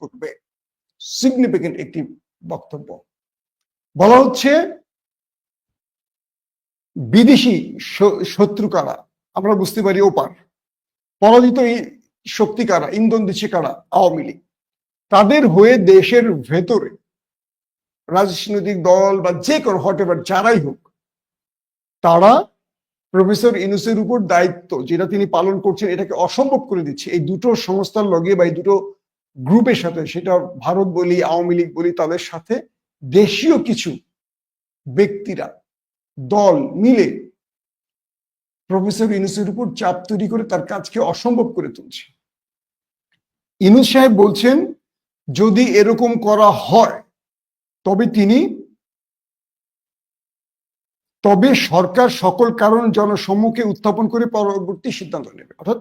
করবে। সিগনিফিকেন্ট একটি বক্তব্য। বলা হচ্ছে বিদেশি শত্রু কারা, আমরা বুঝতে পারি ওপার। পরাজিত এই শক্তি কারা, ইন্ধন দিচ্ছে কারা, আওয়ামী লীগ। তাদের হয়ে দেশের ভেতরে রাজনৈতিক দল বা যে কোনো হটেভার যারাই হোক, তারা প্রফেসর ইউনূসের উপর দায়িত্ব যেটা তিনি পালন করছেন এটাকে অসম্ভব করে দিচ্ছে। এই দুটো সংস্থার লগে বা এই দুটো গ্রুপের সাথে, সেটা ভারত বলি আওয়ামী লীগ বলি, তাদের সাথে দেশীয় কিছু ব্যক্তিরা দল মিলে প্রফেসর ইউনূসের উপর চাপ তৈরি করে তার কাজকে অসম্ভব করে তুলছে। ইউনূস সাহেব বলছেন যদি এরকম করা হয় তবে সরকার সকল কারণ জনসম্মুখে উত্থাপন করে পরবর্তী সিদ্ধান্ত নেবে। অর্থাৎ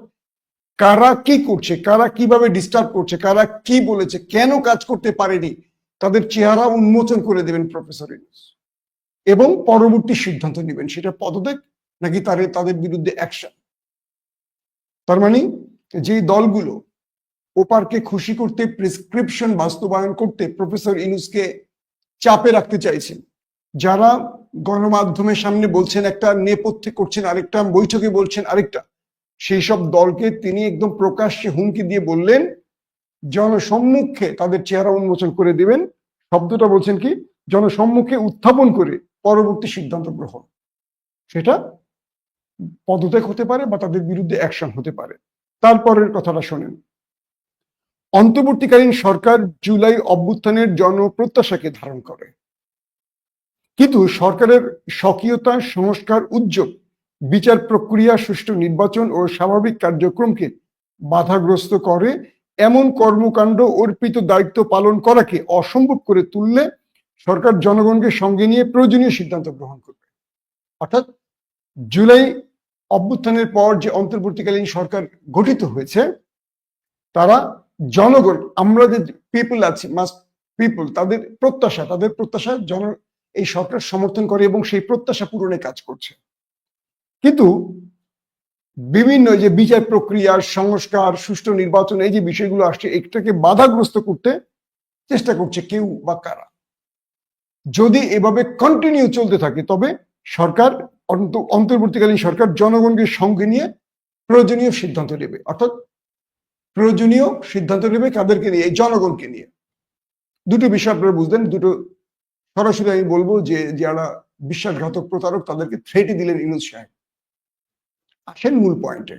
কারা কি করছে, কারা কিভাবে ডিস্টার্ব করছে, কারা কি বলেছে, কেন কাজ করতে পারেনি, তাদের চেহারা উন্মোচন করে দেবেন প্রফেসর ইউনূস এবং পরবর্তী সিদ্ধান্ত নেবেন, সেটা পদত্যাগ নাকি তাদের বিরুদ্ধে অ্যাকশন। তার মানে যে দলগুলো ওপারকে খুশি করতে, প্রেসক্রিপশন বাস্তবায়ন করতে প্রফেসর ইউনূসকে চাপে রাখতে চাইছেন, যারা গণমাধ্যমের সামনে বলছেন একটা, নেপথ্যে করছেন আরেকটা, বৈঠকে বলছেন আরেকটা, সেই সব দলকে তিনি একদম প্রকাশ্যে হুমকি দিয়ে বললেন জনসম্মুখে তাদের চেহারা উন্মোচন করে দিবেন। শব্দটা বলছেন কি, জনসম্মুখে উত্থাপন করে পরবর্তী সিদ্ধান্ত গ্রহণ, সেটা পদত্যাগ হতে পারে বা তাদের বিরুদ্ধে অ্যাকশন হতে পারে। তারপরের কথাটা শোনেন। অন্তর্বর্তীকালীন সরকার জুলাই অভ্যুত্থানের জনপ্রত্যাশাকে ধারণ করে, কিন্তু সরকারের স্বকীয়তা, সংস্কার, উদ্যোগ, বিচার প্রক্রিয়া, সুষ্ঠু নির্বাচন ও স্বাভাবিক কার্যক্রমকে বাধাগ্রস্ত করে এমন কর্মকাণ্ড অর্পিত দায়িত্ব পালন করাকে অসম্ভব করে তুললে সরকার জনগণকে সঙ্গে নিয়ে প্রয়োজনীয় সিদ্ধান্ত গ্রহণ করবে। অর্থাৎ জুলাই অভ্যুত্থানের পর যে অন্তর্বর্তীকালীন সরকার গঠিত হয়েছে, তারা জনগণ, আমরা যে পিপল আছি, পিপল, তাদের প্রত্যাশা এই সরকার সমর্থন করে এবং সেই প্রত্যাশা পূরণে কাজ করছে। কিন্তু বিভিন্ন যে বিচার প্রক্রিয়া, সংস্কার, সুষ্ঠু নির্বাচন, এই যে বিষয়গুলো আসছে, এটাকে বাধাগ্রস্ত করতে চেষ্টা করছে কেউ বা কারা। যদি এভাবে কন্টিনিউ চলতে থাকে তবে সরকার, অন্তর্বর্তীকালীন সরকার জনগণকে সঙ্গে নিয়ে প্রয়োজনীয় সিদ্ধান্ত নেবে। অর্থাৎ প্রয়োজনীয় সিদ্ধান্ত নেবে কাদেরকে নিয়ে? এই জনগণকে নিয়ে। দুটো বিষয় আপনারা বুঝলেন। দুটো সরাসরি আমি বলবো যে যারা বিশ্বাসঘাতক, প্রতারক, তাদেরকে থ্রেটই দিলেন ইউনূস সাহেব। আসেন মূল পয়েন্টে।